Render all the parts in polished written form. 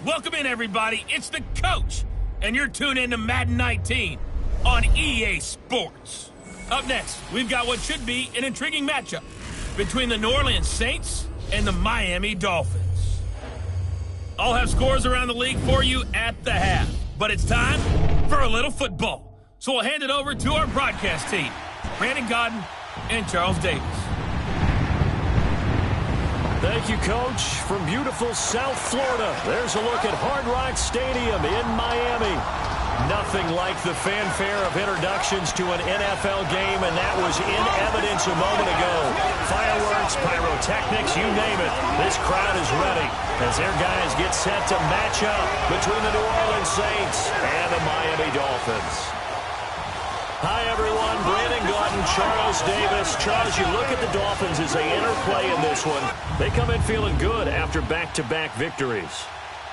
Welcome in, everybody. It's the coach, and you're tuned in to Madden 19 on EA Sports. Up next, we've got what should be an intriguing matchup between the New Orleans Saints and the Miami Dolphins. I'll have scores around the league for you at the half, but it's time for a little football. So we'll hand it over to our broadcast team, Brandon Godden and Charles Davis. Thank you, Coach. From beautiful South Florida, there's a look at Hard Rock Stadium in Miami. Nothing like the fanfare of introductions to an NFL game, and that was in evidence a moment ago. Fireworks, pyrotechnics, you name it. This crowd is ready as their guys get set to match up between the New Orleans Saints and the Miami Dolphins. Hi, everyone. Brandon Godden, Charles Davis. Charles, you look at the Dolphins as they interplay in this one. They come in feeling good after back-to-back victories.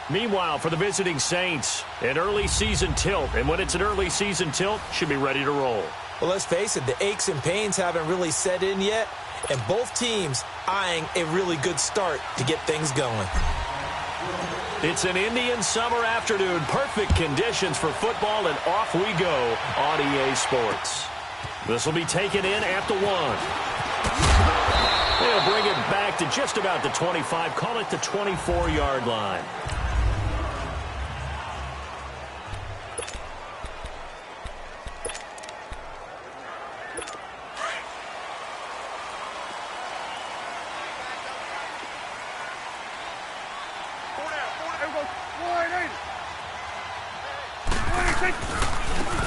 Meanwhile, for the visiting Saints, an early season tilt. And when it's an early season tilt, should be ready to roll. Well, let's face it, the aches and pains haven't really set in yet, and both teams eyeing a really good start to get things going. It's an Indian summer afternoon. Perfect conditions for football, and off we go on EA Sports. This will be taken in at the 1. They'll bring it back to just about the 25. Call it the 24-yard line.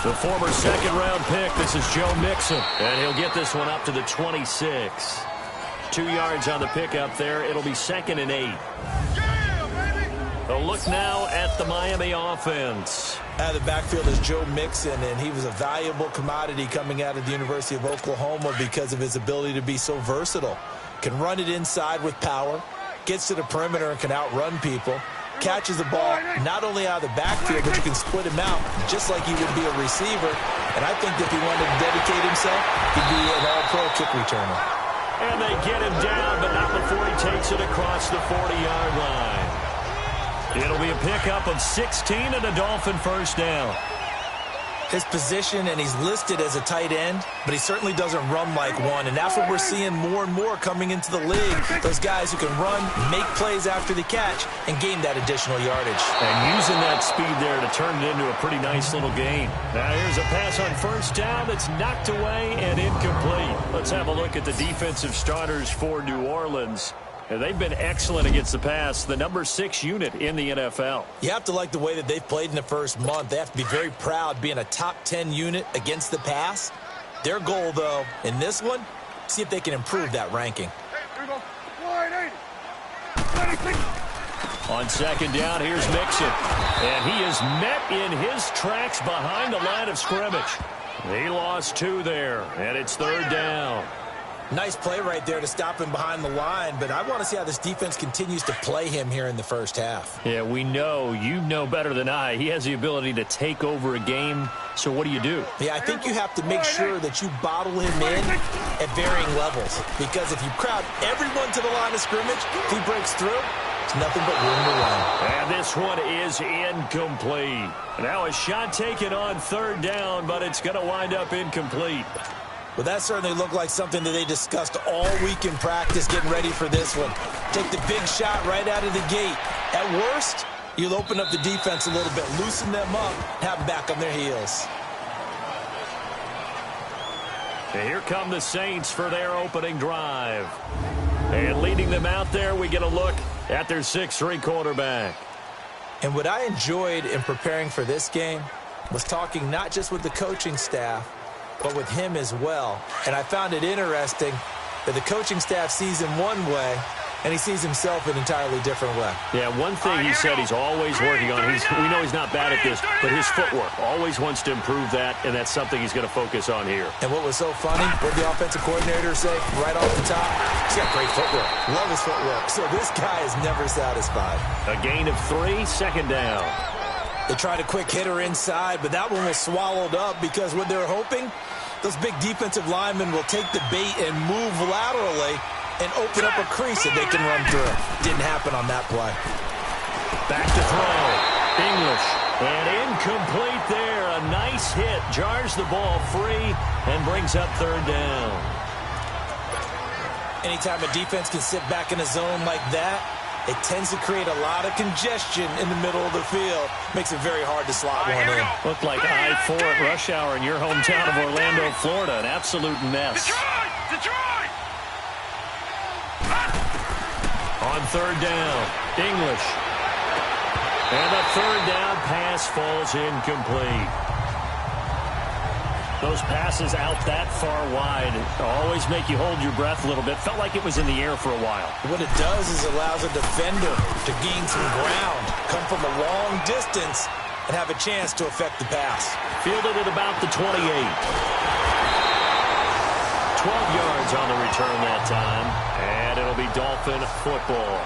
The former second-round pick, this is Joe Mixon, and he'll get this one up to the 26. 2 yards on the pickup there. It'll be 2nd and 8. A look now at the Miami offense. Out of the backfield is Joe Mixon, and he was a valuable commodity coming out of the University of Oklahoma because of his ability to be so versatile. Can run it inside with power, gets to the perimeter and can outrun people. Catches the ball not only out of the backfield, but you can split him out just like he would be a receiver. And I think if he wanted to dedicate himself, he'd be an all-pro kick returner. And they get him down, but not before he takes it across the 40-yard line. It'll be a pickup of 16 and a Dolphin first down. His position, and he's listed as a tight end, but he certainly doesn't run like one, and that's what we're seeing more and more coming into the league. Those guys who can run, make plays after the catch, and gain that additional yardage. And using that speed there to turn it into a pretty nice little gain. Now here's a pass on first down that's knocked away and incomplete. Let's have a look at the defensive starters for New Orleans. And they've been excellent against the pass, the number 6 unit in the NFL. You have to like the way that they've played in the first month. They have to be very proud being a top 10 unit against the pass. Their goal, though, in this one, see if they can improve that ranking. On second down, here's Mixon. And he is met in his tracks behind the line of scrimmage. He lost 2 there, and it's 3rd down. Nice play right there to stop him behind the line, but I want to see how this defense continues to play him here in the first half. Yeah, we know. You know better than I. He has the ability to take over a game, so what do you do? Yeah, I think you have to make sure that you bottle him in at varying levels, because if you crowd everyone to the line of scrimmage, if he breaks through, it's nothing but room to run. And this one is incomplete. Now a shot taken on 3rd down, but it's going to wind up incomplete. Well, that certainly looked like something that they discussed all week in practice getting ready for this one. Take the big shot right out of the gate. At worst, you'll open up the defense a little bit, loosen them up, have them back on their heels. And here come the Saints for their opening drive. And leading them out there, we get a look at their 6'3" quarterback. And what I enjoyed in preparing for this game was talking not just with the coaching staff, but with him as well. And I found it interesting that the coaching staff sees him one way, and he sees himself an entirely different way. Yeah, one thing he said he's always working on, we know he's not bad at this, but his footwork, always wants to improve that, and that's something he's going to focus on here. And what was so funny, what the offensive coordinator say right off the top, he's got great footwork. Love his footwork. So this guy is never satisfied. A gain of 3, 2nd down. They tried a quick hitter inside, but that one was swallowed up because what they're hoping, those big defensive linemen will take the bait and move laterally and open up a crease that they can run through. Didn't happen on that play. Back to throw. English. And incomplete there. A nice hit. Jars the ball free and brings up third down. Anytime a defense can sit back in a zone like that, it tends to create a lot of congestion in the middle of the field. Makes it very hard to slot one in. Looked like I-4 at rush hour in your hometown of Orlando, Florida. An absolute mess. Detroit! On third down, English. And the third down pass falls incomplete. Those passes out that far wide always make you hold your breath a little bit. Felt like it was in the air for a while. What it does is allows a defender to gain some ground, come from a long distance, and have a chance to affect the pass. Fielded at about the 28. 12 yards on the return that time, and it'll be Dolphin football.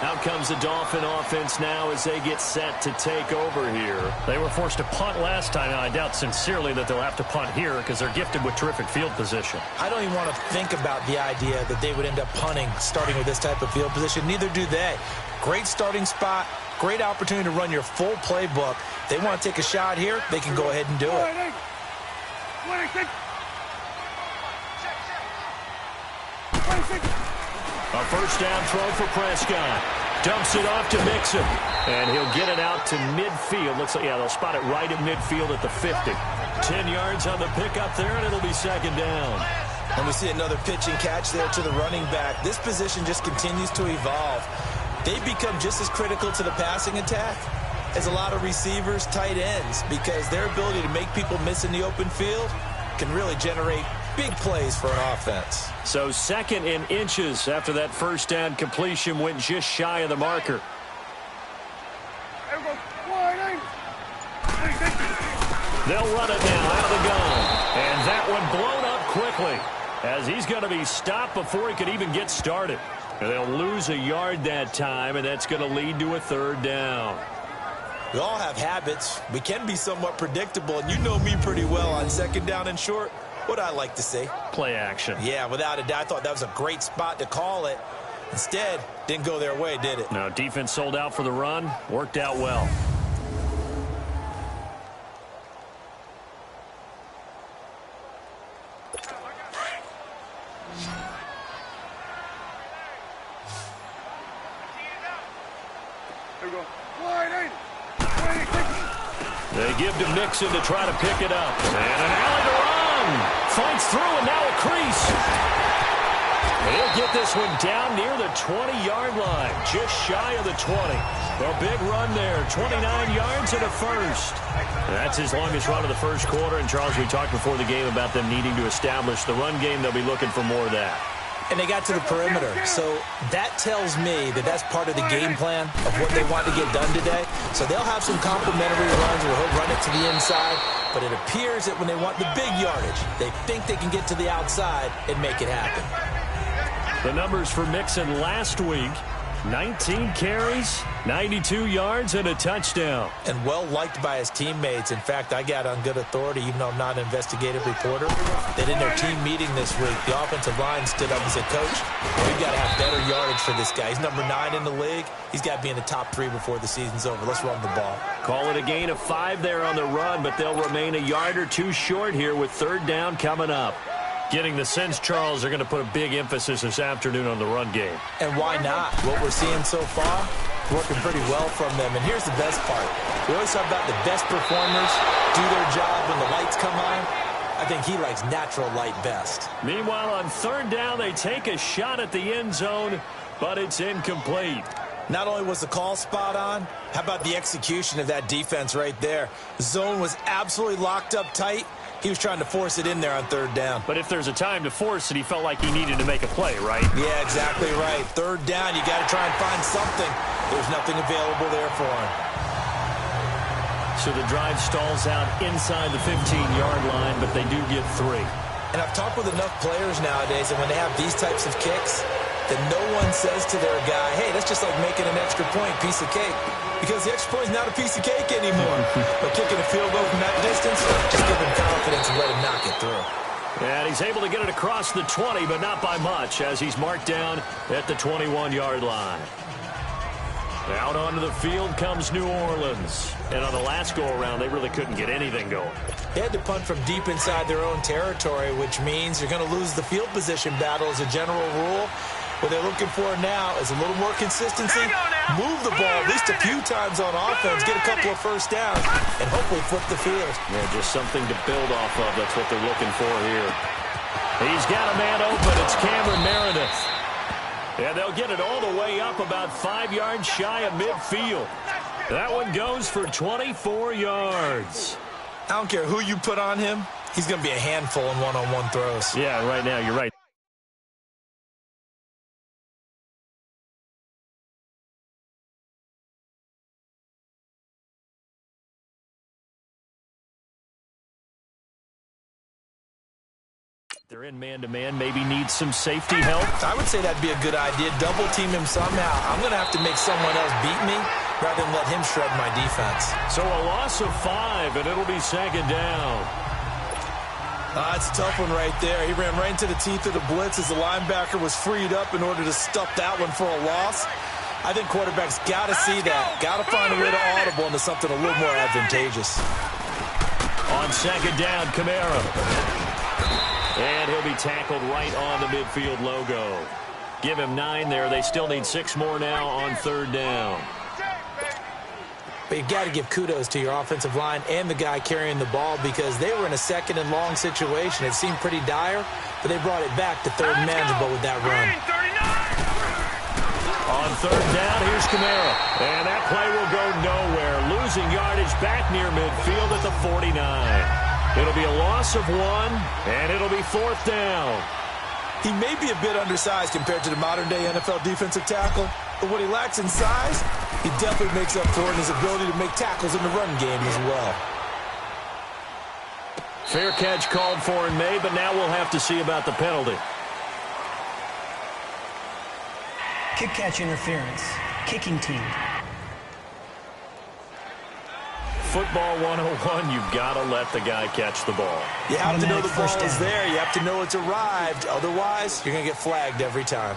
Out comes the Dolphin offense now as they get set to take over here. They were forced to punt last time. Now, I doubt sincerely that they'll have to punt here because they're gifted with terrific field position. I don't even want to think about the idea that they would end up punting starting with this type of field position. Neither do they. Great starting spot, great opportunity to run your full playbook. They want to take a shot here, they can go ahead and do it. A first down throw for Prescott. Dumps it off to Mixon. And he'll get it out to midfield. Looks like, yeah, they'll spot it right at midfield at the 50. 10 yards on the pickup there, and it'll be second down. And we see another pitch and catch there to the running back. This position just continues to evolve. They become just as critical to the passing attack as a lot of receivers, tight ends, because their ability to make people miss in the open field can really generate big plays for an offense. So second in inches after that first down completion went just shy of the marker. They'll run it now out of the gun. And that one blown up quickly as he's going to be stopped before he could even get started. And they'll lose a yard that time, and that's going to lead to a third down. We all have habits. We can be somewhat predictable, and you know me pretty well on second down and short. What I like to see. Play action. Yeah, without a doubt. I thought that was a great spot to call it. Instead, didn't go their way, did it? No, defense sold out for the run. Worked out well. They give to Mixon to try to pick it up. And an alley to run. Fights through, and now a crease. He'll get this one down near the 20-yard line, just shy of the 20. A big run there, 29 yards and a first. That's his longest run of the first quarter. And, Charles, we talked before the game about them needing to establish the run game. They'll be looking for more of that. And they got to the perimeter. So that tells me that that's part of the game plan of what they want to get done today. So they'll have some complimentary runs where he'll run it to the inside. But it appears that when they want the big yardage, they think they can get to the outside and make it happen. The numbers for Mixon last week, 19 carries, 92 yards, and a touchdown. And well-liked by his teammates. In fact, I got on good authority, even though I'm not an investigative reporter, that in their team meeting this week, the offensive line stood up and said, Coach, we've got to have better yardage for this guy. He's number 9 in the league. He's got to be in the top 3 before the season's over. Let's run the ball. Call it a gain of 5 there on the run, but they'll remain a yard or two short here with third down coming up. Getting the sense, Charles, they're going to put a big emphasis this afternoon on the run game. And why not? What we're seeing so far, working pretty well from them. And here's the best part. We always talk about the best performers do their job when the lights come on. I think he likes natural light best. Meanwhile, on third down, they take a shot at the end zone, but it's incomplete. Not only was the call spot on, how about the execution of that defense right there? The zone was absolutely locked up tight. He was trying to force it in there on third down. But if there's a time to force it, he felt like he needed to make a play, right? Yeah, exactly right. Third down, you got to try and find something. There's nothing available there for him. So the drive stalls out inside the 15-yard line, but they do get 3. And I've talked with enough players nowadays, and when they have these types of kicks, that no one says to their guy, hey, that's just like making an extra point, piece of cake. Because the extra point is not a piece of cake anymore. But kicking a field goal from that distance, just give him confidence and let him knock it through. And he's able to get it across the 20, but not by much, as he's marked down at the 21-yard line. Out onto the field comes New Orleans. And on the last go-around, they really couldn't get anything going. They had to punt from deep inside their own territory, which means you're going to lose the field position battle as a general rule. What they're looking for now is a little more consistency, move the ball at least a few times on offense, get a couple of first downs, and hopefully flip the field. Yeah, just something to build off of. That's what they're looking for here. He's got a man open. It's Cameron Meredith. And they'll get it all the way up about 5 yards shy of midfield. That one goes for 24 yards. I don't care who you put on him. He's going to be a handful in one-on-one throws. Yeah, right now, you're right. They're in man-to-man, maybe needs some safety help. I would say that'd be a good idea. Double team him somehow. I'm going to have to make someone else beat me rather than let him shred my defense. So a loss of 5, and it'll be second down. It's a tough one right there. He ran right into the teeth of the blitz as the linebacker was freed up in order to stuff that one for a loss. I think quarterbacks got to see that. Got to find a way to audible into something a little more advantageous. On second down, Kamara. And he'll be tackled right on the midfield logo. Give him 9 there. They still need 6 more now on third down. But you've got to give kudos to your offensive line and the guy carrying the ball because they were in a second and long situation. It seemed pretty dire, but they brought it back to third and manageable with that run. On third down, here's Kamara. And that play will go nowhere. Losing yardage back near midfield at the 49. It'll be a loss of 1, and it'll be fourth down. He may be a bit undersized compared to the modern-day NFL defensive tackle, but what he lacks in size, he definitely makes up for it in his ability to make tackles in the run game as well. Fair catch called for and made, but now we'll have to see about the penalty. Kick catch interference. Kicking team. Football 101, you've got to let the guy catch the ball. You have to know the ball Automatic is first down. there. You have to know it's arrived. Otherwise, you're going to get flagged every time.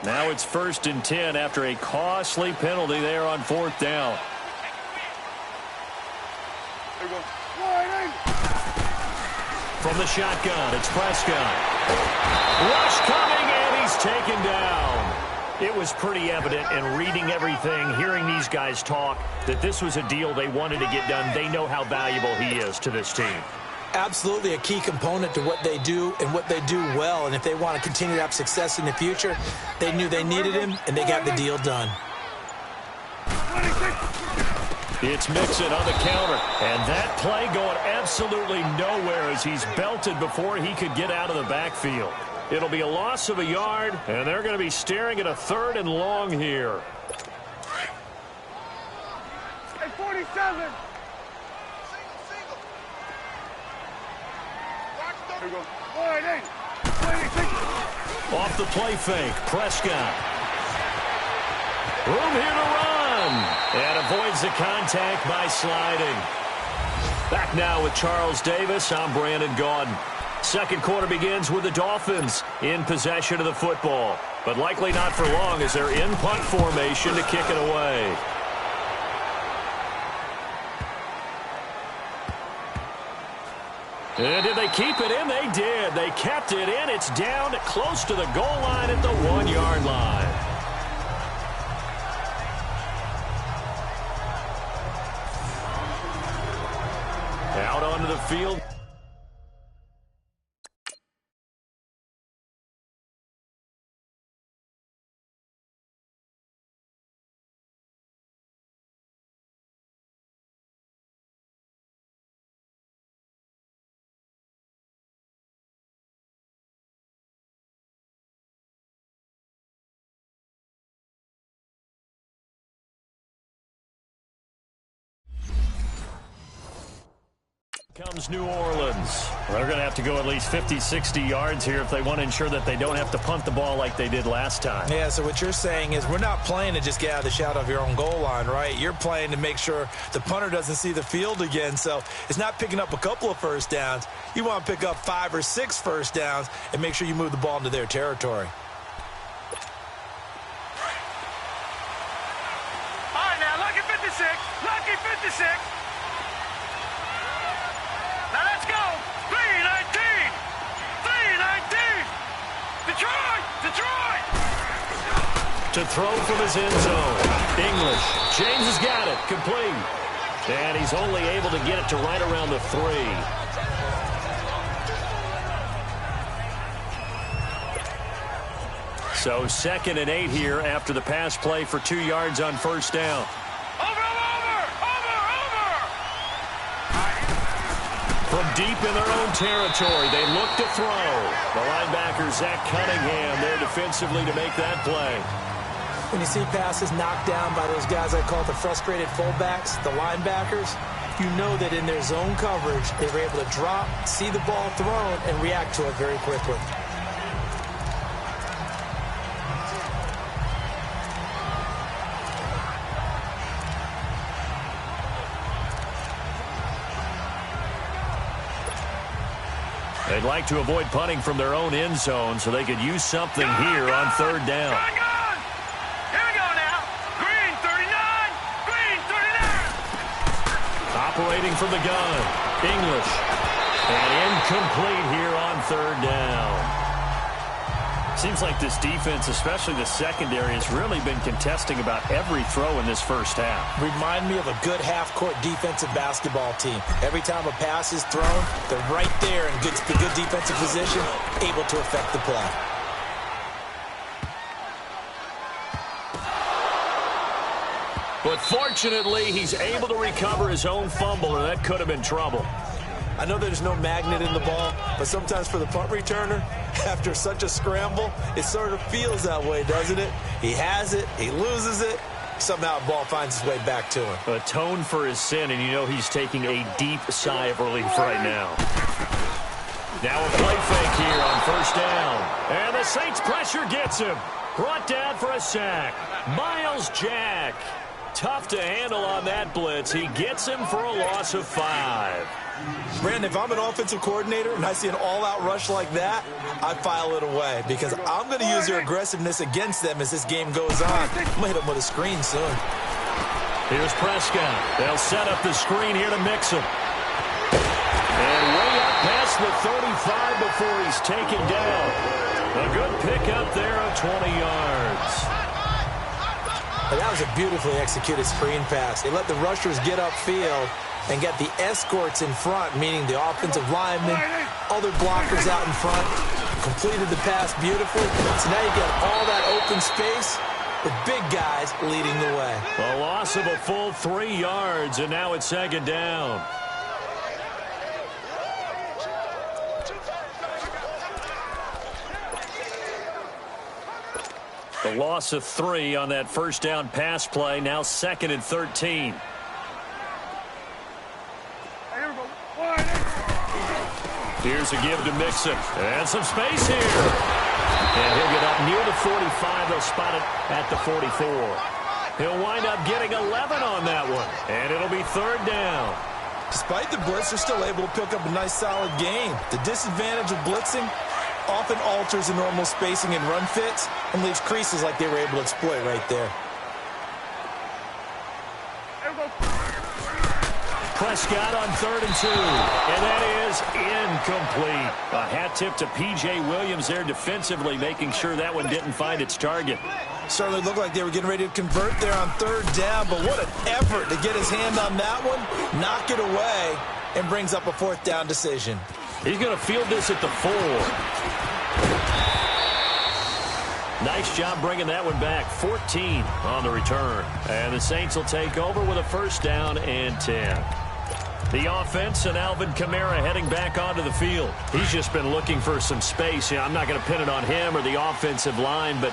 Now it's 1st and 10 after a costly penalty there on fourth down. From the shotgun, it's Prescott. Rush coming, and he's taken down. It was pretty evident in reading everything, hearing these guys talk, that this was a deal they wanted to get done. They know how valuable he is to this team. Absolutely a key component to what they do and what they do well. And if they want to continue to have success in the future, they knew they needed him, and they got the deal done. It's Mixon on the counter. And that play going absolutely nowhere as he's belted before he could get out of the backfield. It'll be a loss of a yard, and they're going to be staring at a 3rd and long here. Hey, 47. Off the play fake, Prescott. Room here to run. And avoids the contact by sliding. Back now with Charles Davis, I'm Brandon Gaudin. Second quarter begins with the Dolphins in possession of the football. But likely not for long as they're in punt formation to kick it away. And did they keep it in? They did. They kept it in. It's down close to the goal line at the 1-yard line. Out onto the field. Comes New Orleans. They're going to have to go at least 50, 60 yards here if they want to ensure that they don't have to punt the ball like they did last time. Yeah, so what you're saying is we're not playing to just get out of the shadow of your own goal line, right? You're playing to make sure the punter doesn't see the field again. So it's not picking up a couple of first downs. You want to pick up 5 or 6 first downs and make sure you move the ball into their territory. All right, now, lucky 56. Lucky 56. Now let's go. 319. 319. Detroit. Detroit. To throw from his end zone. English. James has got it. Complete. And he's only able to get it to right around the 3. So 2nd and 8 here after the pass play for 2 yards on first down. From deep in their own territory, they look to throw. The linebacker, Zach Cunningham, there defensively to make that play. When you see passes knocked down by those guys I call the frustrated fullbacks, the linebackers, you know that in their zone coverage, they were able to drop, see the ball thrown, and react to it very quickly. They'd like to avoid punting from their own end zone so they could use something here on third down. Here we go now. Green 39. Green 39. Operating from the gun. English. And incomplete here on third down. Seems like this defense, especially the secondary, has really been contesting about every throw in this first half. Remind me of a good half-court defensive basketball team. Every time a pass is thrown, they're right there in good defensive position, able to affect the play. But fortunately, he's able to recover his own fumble, or that could have been trouble. I know there's no magnet in the ball, but sometimes for the punt returner, after such a scramble, it sort of feels that way, doesn't it? He has it, he loses it, somehow the ball finds its way back to him. Atone for his sin, and you know he's taking a deep sigh of relief right now. Now a play fake here on first down. And the Saints pressure gets him. Brought down for a sack. Miles Jack. Tough to handle on that blitz. He gets him for a loss of 5. Brandon, if I'm an offensive coordinator and I see an all-out rush like that, I file it away because I'm going to use their aggressiveness against them as this game goes on. I'm going to hit them with a screen soon. Here's Prescott. They'll set up the screen here to mix him. And way up past the 35 before he's taken down. A good pickup there of 20 yards. And that was a beautifully executed screen pass. They let the rushers get upfield and get the escorts in front, meaning the offensive linemen, other blockers out in front, completed the pass beautifully. So now you get all that open space with big guys leading the way. A loss of a full 3 yards, and now it's second down. The loss of 3 on that first down pass play, now 2nd and 13. Here's a give to Mixon. And some space here. And he'll get up near the 45. They'll spot it at the 44. He'll wind up getting 11 on that one. And it'll be third down. Despite the blitz, they're still able to pick up a nice, solid gain. The disadvantage of blitzing often alters the normal spacing and run fits and leaves creases like they were able to exploit right there. Prescott on 3rd and 2. And that is incomplete. A hat tip to P.J. Williams there defensively, making sure that one didn't find its target. Certainly looked like they were getting ready to convert there on 3rd down, but what an effort to get his hand on that one, knock it away, and brings up a 4th down decision. He's going to field this at the 4. Nice job bringing that one back. 14 on the return. And the Saints will take over with a first down and 10. The offense and Alvin Kamara heading back onto the field. He's just been looking for some space. I'm not going to pin it on him or the offensive line, but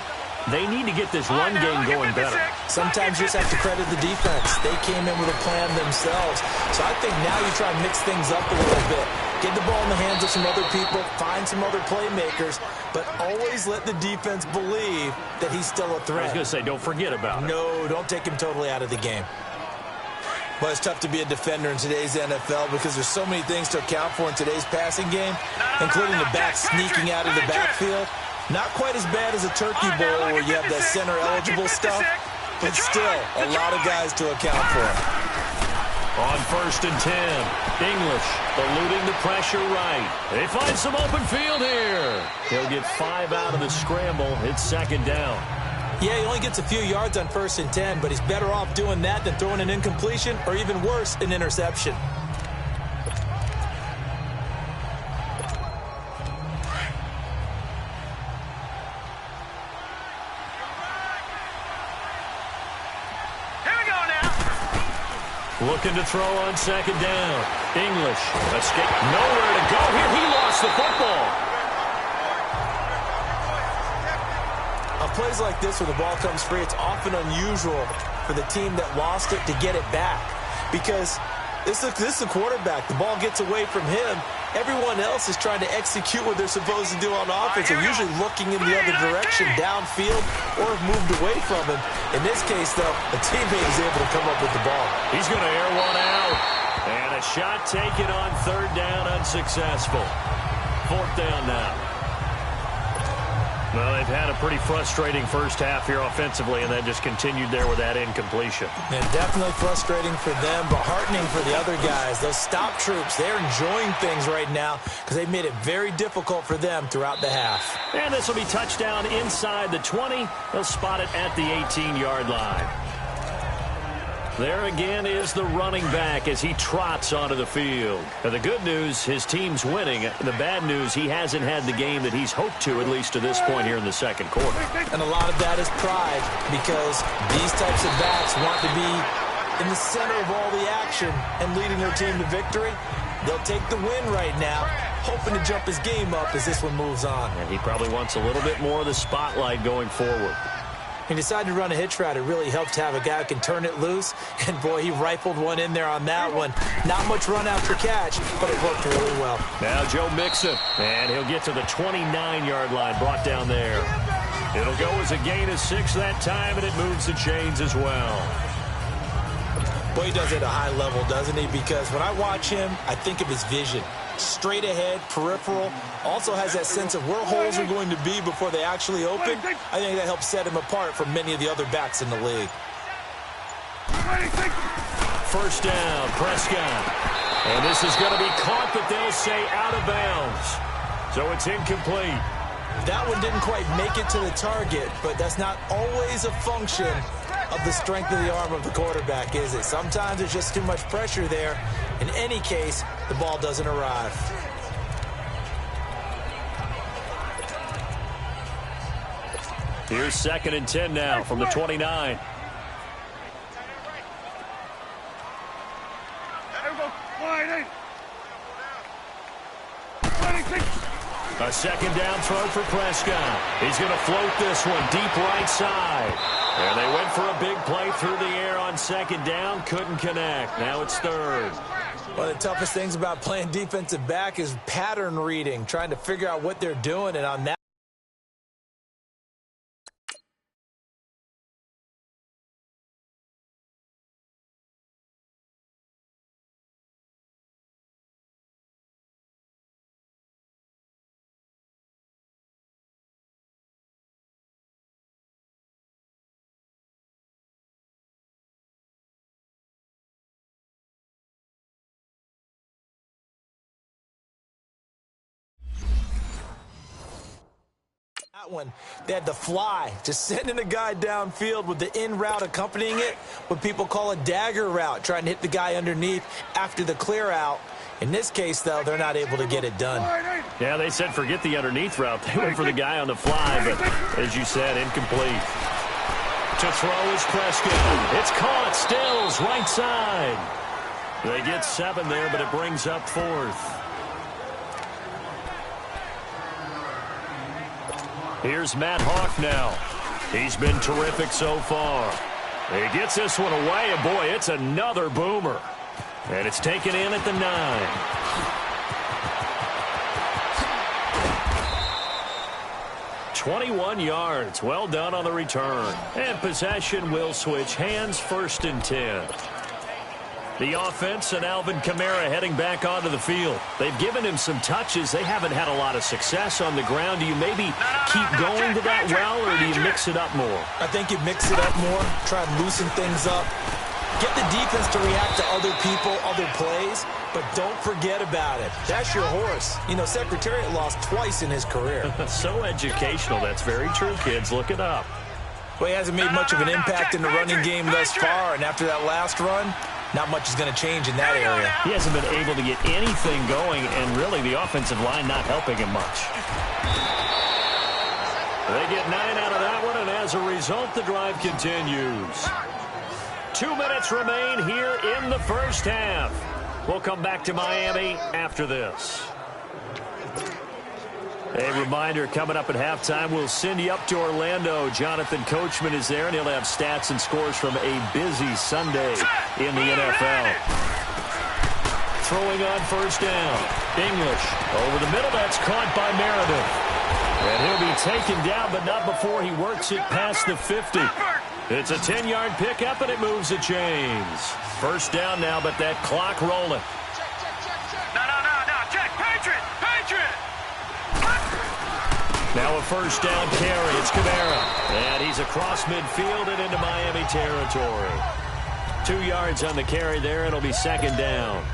They need to get this run game going better. Sometimes you just have to credit the defense. They came in with a plan themselves. So I think now you try and mix things up a little bit. Get the ball in the hands of some other people, find some other playmakers, but always let the defense believe that he's still a threat. I was going to say, don't forget about it. No, don't take him totally out of the game. Well, it's tough to be a defender in today's NFL because there's so many things to account for in today's passing game, including the back sneaking out of the backfield. Not quite as bad as a turkey bowl where you have that center-eligible stuff, but still a lot of guys to account for. On 1st and 10, English eluding the pressure right. They find some open field here. He'll get 5 out of the scramble. It's 2nd down. Yeah, he only gets a few yards on 1st and 10, but he's better off doing that than throwing an incompletion or even worse, an interception. Looking to throw on 2nd down. English escape. Nowhere to go here. He lost the football. On plays like this where the ball comes free, it's often unusual for the team that lost it to get it back. Because this is a quarterback. The ball gets away from him. Everyone else is trying to execute what they're supposed to do on offense. They're usually looking in the other direction, downfield, or have moved away from him. In this case, though, a teammate is able to come up with the ball. He's going to air one out. And a shot taken on 3rd down, unsuccessful. 4th down now. Well, they've had a pretty frustrating first half here offensively, and then just continued there with that incompletion. And definitely frustrating for them, but heartening for the other guys. Those stop troops, they're enjoying things right now because they've made it very difficult for them throughout the half. And this will be touchdown inside the 20. They'll spot it at the 18-yard line. There again is the running back as he trots onto the field. Now, the good news, his team's winning. The bad news, he hasn't had the game that he's hoped to, at least to this point here in the 2nd quarter. And a lot of that is pride because these types of backs want to be in the center of all the action and leading their team to victory. They'll take the win right now, hoping to jump his game up as this one moves on. And he probably wants a little bit more of the spotlight going forward. He decided to run a hitch route. It really helped to have a guy who can turn it loose. And, boy, he rifled one in there on that one. Not much run after catch, but it worked really well. Now Joe Mixon, and he'll get to the 29-yard line, brought down there. It'll go as a gain of 6 that time, and it moves the chains as well. Boy, he does it at a high level, doesn't he? Because when I watch him, I think of his vision. Straight ahead, peripheral, also has that sense of where holes are going to be before they actually open. I think that helps set him apart from many of the other backs in the league. 1st down, Prescott. And this is going to be caught, but they'll say out of bounds. So it's incomplete. That one didn't quite make it to the target, but that's not always a function of the strength of the arm of the quarterback, is it? Sometimes there's just too much pressure there. In any case, the ball doesn't arrive. Here's 2nd and 10 now from the 29. A 2nd down throw for Prescott. He's going to float this one deep right side. And they went for a big play through the air on 2nd down. Couldn't connect. Now it's 3rd. One of the toughest things about playing defensive back is pattern reading, trying to figure out what they're doing. And on that, one, they had the fly, just sending a guy downfield with the in route accompanying it, what people call a dagger route, trying to hit the guy underneath after the clear out. In this case, though, they're not able to get it done. Yeah, they said forget the underneath route. They went for the guy on the fly, but as you said, incomplete. To throw is Prescott. It's caught. Stills, right side. They get 7 there, but it brings up 4th. Here's Matt Hawk now. He's been terrific so far. He gets this one away, and boy, it's another boomer. And it's taken in at the 9. 21 yards. Well done on the return. And possession will switch hands, 1st and 10. The offense and Alvin Kamara heading back onto the field. They've given him some touches. They haven't had a lot of success on the ground. Do you maybe keep going to that well, or do you mix it up more? I think you mix it up more, try and loosen things up. Get the defense to react to other people, other plays, but don't forget about it. That's your horse. You know, Secretariat lost twice in his career. So educational. That's very true, kids. Look it up. Well, he hasn't made much of an impact in the running game thus far, and after that last run, not much is going to change in that area. He hasn't been able to get anything going, and really the offensive line not helping him much. They get 9 out of that one, and as a result, the drive continues. 2 minutes remain here in the first half. We'll come back to Miami after this. A reminder, coming up at halftime, we'll send you up to Orlando. Jonathan Coachman is there, and he'll have stats and scores from a busy Sunday in the NFL. Throwing on 1st down. English over the middle. That's caught by Meredith. And he'll be taken down, but not before he works it past the 50. It's a 10-yard pickup, and it moves the chains. 1st down now, but that clock rolling. No. Check. Patriot. Now a 1st down carry. It's Kamara. And he's across midfield and into Miami territory. 2 yards on the carry there. It'll be 2nd down.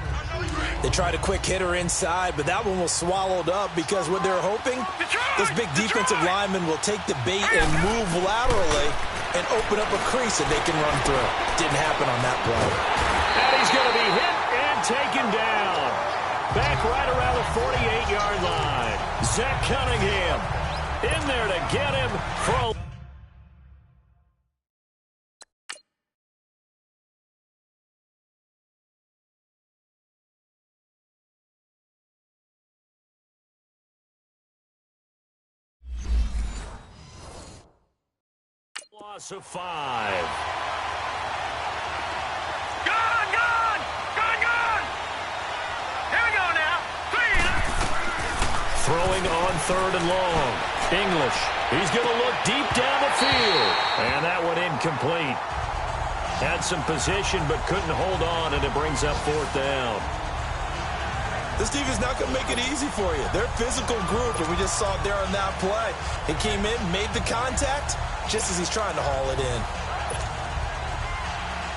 They tried a quick hitter inside, but that one was swallowed up because what they're hoping, those big defensive linemen will take the bait and move laterally and open up a crease that they can run through. Didn't happen on that play. And he's going to be hit and taken down. Back right around the 48-yard line. Zach Cunningham in there to get him for a... Loss of 5. Gone! Here we go now. Throwing on 3rd and long. English. He's going to look deep down the field. And that one incomplete. Had some position but couldn't hold on, and it brings up 4th down. This defense not going to make it easy for you. They're a physical group, and we just saw it there on that play. He came in, made the contact, just as he's trying to haul it in.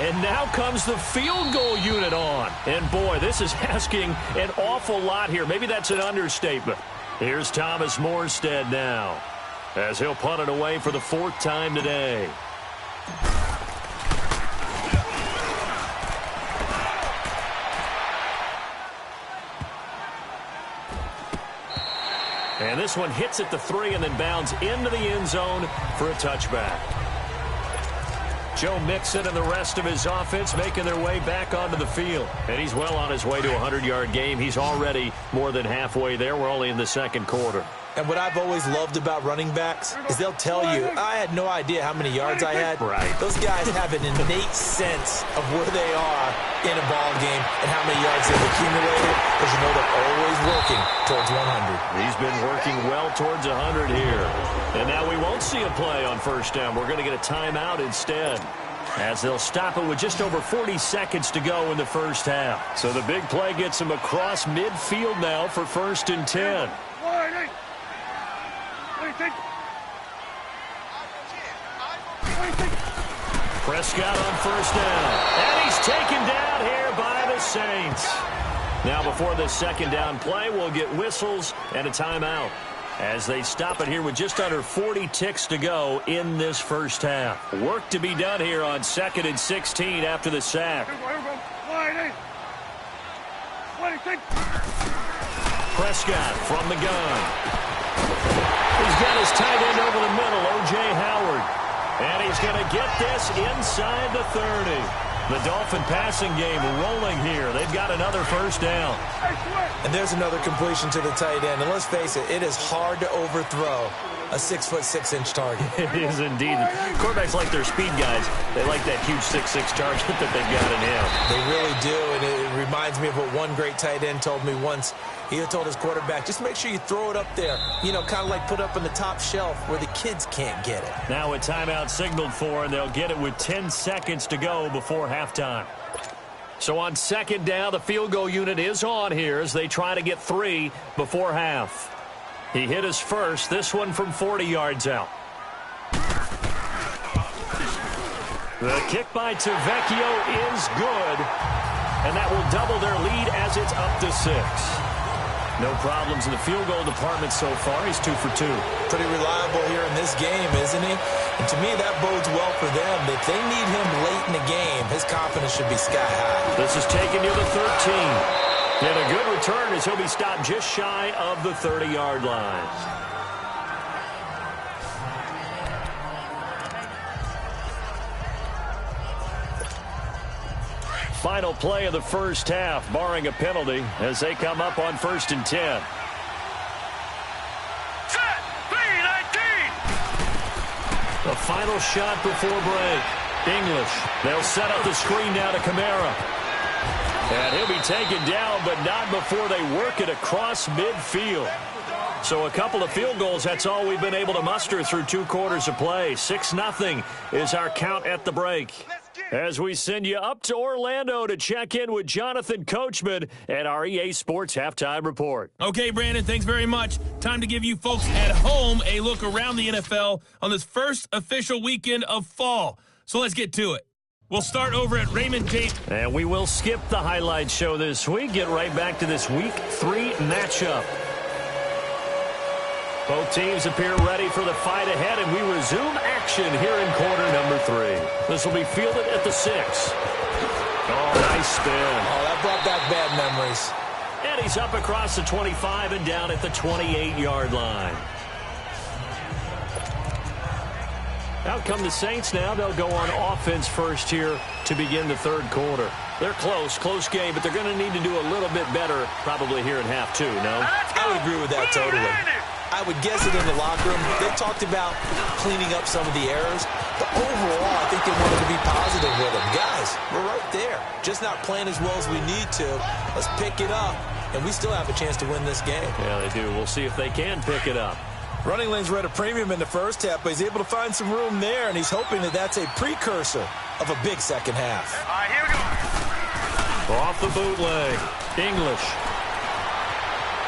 And now comes the field goal unit on. And, boy, this is asking an awful lot here. Maybe that's an understatement. Here's Thomas Morstead now, as he'll punt it away for the 4th time today. And this one hits at the 3 and then bounds into the end zone for a touchback. Joe Mixon and the rest of his offense making their way back onto the field. And he's well on his way to a 100-yard game. He's already more than halfway there. We're only in the 2nd quarter. And what I've always loved about running backs is they'll tell you, I had no idea how many yards I had. Right. Those guys have an innate sense of where they are in a ball game and how many yards they've accumulated, because you know they're always working towards 100. He's been working well towards 100 here. And now we won't see a play on 1st down. We're going to get a timeout instead, as they'll stop it with just over 40 seconds to go in the first half. So the big play gets them across midfield now for 1st and 10. Prescott on 1st down. And he's taken down here by the Saints. Now before the 2nd down play, we'll get whistles and a timeout, as they stop it here with just under 40 ticks to go in this first half. Work to be done here on 2nd and 16 after the sack. Prescott from the gun. He's got his tight end over the middle, O.J. Howard. And he's going to get this inside the 30. The Dolphin passing game rolling here. They've got another 1st down. And there's another completion to the tight end. And let's face it, it is hard to overthrow a 6'6" target. It is indeed. Quarterbacks like their speed guys. They like that huge 6'6" target that they've got in him. They really do, and it reminds me of what one great tight end told me once. He had told his quarterback, just make sure you throw it up there, you know, kind of like put up on the top shelf where the kids can't get it. Now a timeout signaled for, and they'll get it with 10 seconds to go before halftime. So on second down, the field goal unit is on here as they try to get 3 before half. He hit his first, this one from 40 yards out. The kick by Tavecchio is good, and that will double their lead as it's up to 6. No problems in the field goal department so far. He's 2 for 2. Pretty reliable here in this game, isn't he? And to me, that bodes well for them. If they need him late in the game, his confidence should be sky high. This is taken near the 13. And a good return as he'll be stopped just shy of the 30-yard line. Final play of the first half, barring a penalty, as they come up on 1st and 10. Set, 3-19. The final shot before break. English. They'll set up the screen now to Kamara. And he'll be taken down, but not before they work it across midfield. So a couple of field goals, that's all we've been able to muster through 2 quarters of play. 6-0 is our count at the break. As we send you up to Orlando to check in with Jonathan Coachman at our EA Sports Halftime Report. Okay, Brandon, thanks very much. Time to give you folks at home a look around the NFL on this first official weekend of fall. So let's get to it. We'll start over at Raymond James. And we will skip the highlight show this week. Get right back to this Week 3 matchup. Both teams appear ready for the fight ahead, and we resume action here in quarter number 3. This will be fielded at the 6. Oh, nice spin. Oh, that brought back bad memories. And he's up across the 25 and down at the 28-yard line. Out come the Saints now. They'll go on offense first here to begin the 3rd quarter. They're close game, but they're going to need to do a little bit better probably here in half 2, no? I would agree with that totally. I would guess it in the locker room. They talked about cleaning up some of the errors, but overall, I think they wanted to be positive with them. Guys, we're right there. Just not playing as well as we need to. Let's pick it up, and we still have a chance to win this game. Yeah, they do. We'll see if they can pick it up. Running lanes were at a premium in the first half, but he's able to find some room there, and he's hoping that that's a precursor of a big second half. All right, here we go. Off the bootleg. English.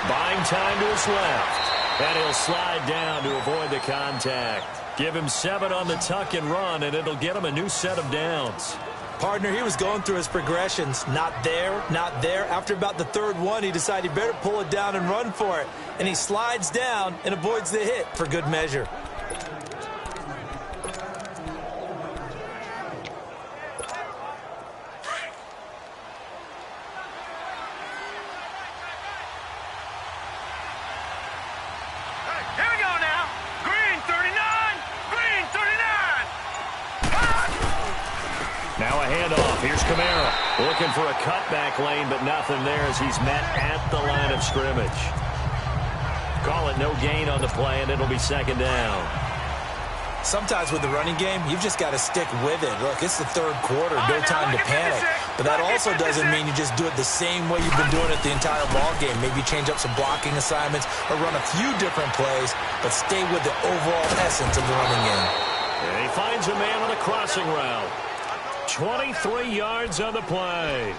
Buying time to his left. And he'll slide down to avoid the contact. Give him 7 on the tuck and run, and it'll get him a new set of downs. Partner, he was going through his progressions. Not there, not there. After about the 3rd one, he decided he better pull it down and run for it. And he slides down and avoids the hit for good measure. Here we go now. Green 39. Green 39. Now a handoff. Here's Kamara. Looking for a cutback lane, but nothing there as he's met at the line of scrimmage. Call it no gain on the play, and it'll be 2nd down. Sometimes with the running game, you've just got to stick with it. Look, it's the 3rd quarter, no time to panic. But that also doesn't mean you just do it the same way you've been doing it the entire ball game. Maybe change up some blocking assignments or run a few different plays, but stay with the overall essence of the running game. And he finds a man on the crossing route. 23 yards on the play.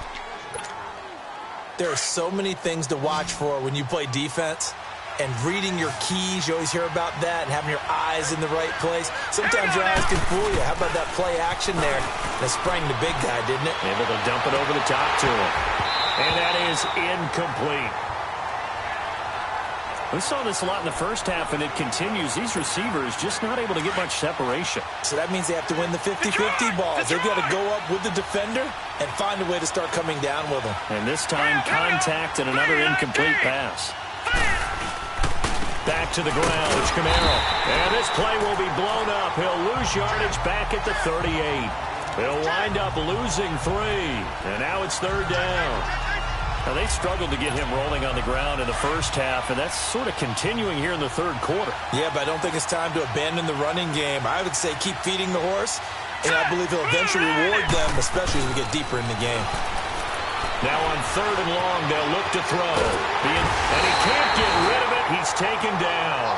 There are so many things to watch for when you play defense. And reading your keys, you always hear about that, and having your eyes in the right place. Sometimes your eyes can fool you. How about that play action there? That sprang the big guy, didn't it? Able to dump it over the top to him. And that is incomplete. We saw this a lot in the first half, and it continues. These receivers just not able to get much separation. So that means they have to win the 50-50 balls. They've got to go up with the defender and find a way to start coming down with them. And this time, contact and another incomplete pass. Back to the ground, it's Camaro. And this play will be blown up. He'll lose yardage back at the 38. He'll wind up losing 3. And now it's 3rd down. Now, they struggled to get him rolling on the ground in the first half, and that's sort of continuing here in the third quarter. Yeah, but I don't think it's time to abandon the running game. I would say keep feeding the horse, and I believe he'll eventually reward them, especially as we get deeper in the game. Now on 3rd and long, they'll look to throw. And he can't get rid of it. He's taken down.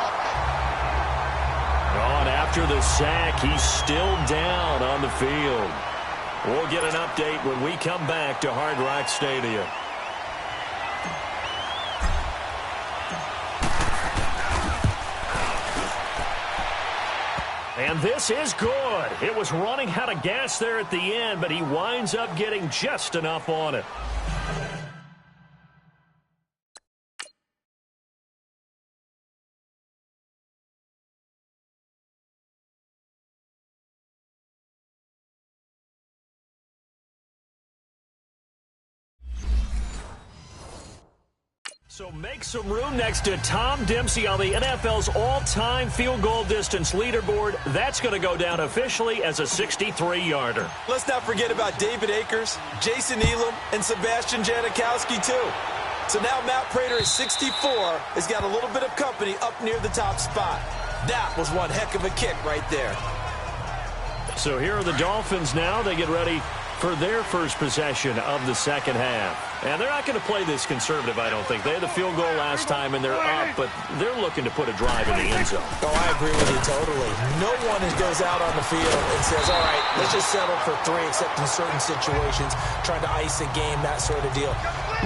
On after the sack, he's still down on the field. We'll get an update when we come back to Hard Rock Stadium. And this is good. It was running out of gas there at the end, but he winds up getting just enough on it. So make some room next to Tom Dempsey on the NFL's all-time field goal distance leaderboard. That's going to go down officially as a 63-yarder. Let's not forget about David Akers, Jason Elam, and Sebastian Janikowski, too. So now Matt Prater is 64, has got a little bit of company up near the top spot. That was one heck of a kick right there. So here are the Dolphins now. They get ready for their first possession of the second half. And they're not going to play this conservative, I don't think. They had the field goal last time, and they're up, but they're looking to put a drive in the end zone. Oh, I agree with you totally. No one goes out on the field and says, all right, let's just settle for 3, except in certain situations, trying to ice a game, that sort of deal.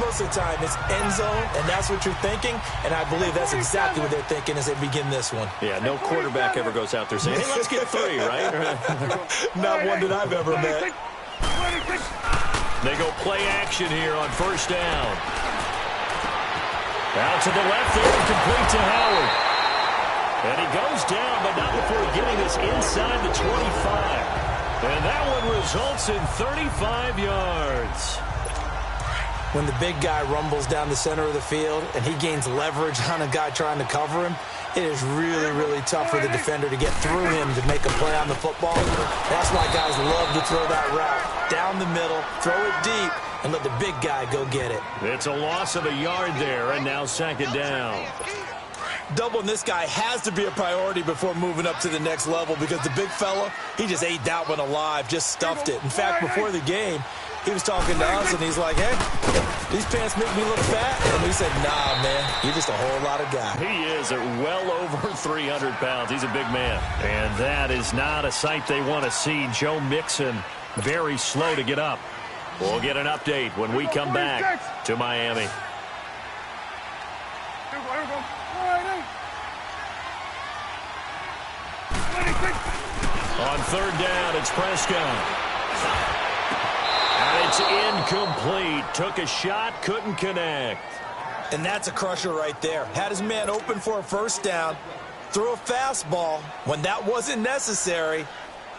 Most of the time, it's end zone, and that's what you're thinking, and I believe that's exactly what they're thinking as they begin this one. Yeah, no quarterback ever goes out there saying, hey, let's get 3, right? Not one that I've ever met. They go play action here on first down. Out to the left there and complete to Howard. And he goes down, but not before getting this inside the 25. And that one results in 35 yards. When the big guy rumbles down the center of the field and he gains leverage on a guy trying to cover him, it is really, really tough for the defender to get through him to make a play on the football. That's why guys love to throw that route. Down the middle, throw it deep, and let the big guy go get it. It's a loss of a yard there, and now second down. Doubling this guy has to be a priority before moving up to the next level because the big fella, he just ate that one alive, just stuffed it. In fact, before the game, he was talking to us, and he's like, hey, these pants make me look fat. And we said, nah, man, you're just a whole lot of guy. He is at well over 300 pounds. He's a big man. And that is not a sight they want to see. Joe Mixon very slow to get up. We'll get an update when we come back to Miami. On third down, it's Prescott. And it's incomplete. Took a shot, couldn't connect. And that's a crusher right there. Had his man open for a first down, threw a fastball when that wasn't necessary.